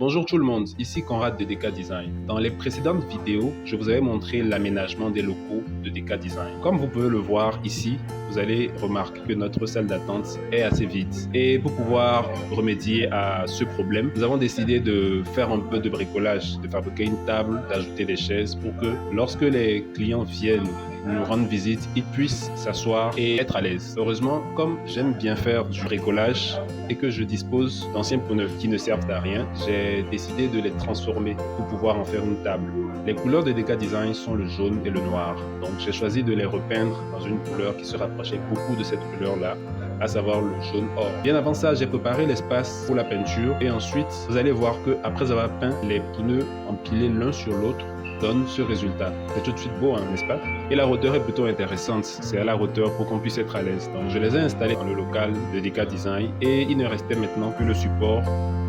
Bonjour tout le monde, ici Conrad de DK Design. Dans les précédentes vidéos, je vous avais montré l'aménagement des locaux de DK Design. Comme vous pouvez le voir ici, vous allez remarquer que notre salle d'attente est assez vide. Et pour pouvoir remédier à ce problème, nous avons décidé de faire un peu de bricolage, de fabriquer une table, d'ajouter des chaises pour que lorsque les clients viennent nous rendre visite, ils puissent s'asseoir et être à l'aise. Heureusement, comme j'aime bien faire du bricolage et que je dispose d'anciens pneus qui ne servent à rien, j'ai décidé de les transformer pour pouvoir en faire une table. Les couleurs de DK Design sont le jaune et le noir, donc j'ai choisi de les repeindre dans une couleur qui se rapprochait beaucoup de cette couleur-là, à savoir le jaune or. Bien avant ça, j'ai préparé l'espace pour la peinture et ensuite, vous allez voir que après avoir peint les pneus empilés l'un sur l'autre, donne ce résultat. C'est tout de suite beau, hein, n'est-ce pas? Et la hauteur est plutôt intéressante. C'est à la hauteur pour qu'on puisse être à l'aise. Donc je les ai installés dans le local de DK Design et il ne restait maintenant que le support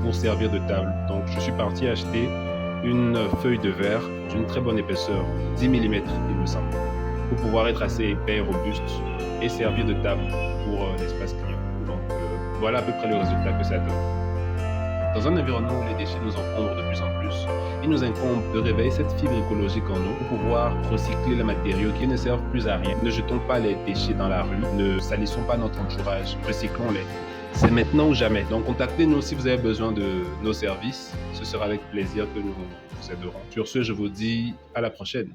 pour servir de table. Donc je suis parti acheter une feuille de verre d'une très bonne épaisseur, 10 mm il me semble, pour pouvoir être assez épais et robuste et servir de table pour l'espace client. Donc voilà à peu près le résultat que ça donne. Dans un environnement où les déchets nous encombrent de plus en plus, il nous incombe de réveiller cette fibre écologique en nous pour pouvoir recycler les matériaux qui ne servent plus à rien. Ne jetons pas les déchets dans la rue, ne salissons pas notre entourage, recyclons-les. C'est maintenant ou jamais. Donc contactez-nous si vous avez besoin de nos services. Ce sera avec plaisir que nous vous aiderons. Sur ce, je vous dis à la prochaine.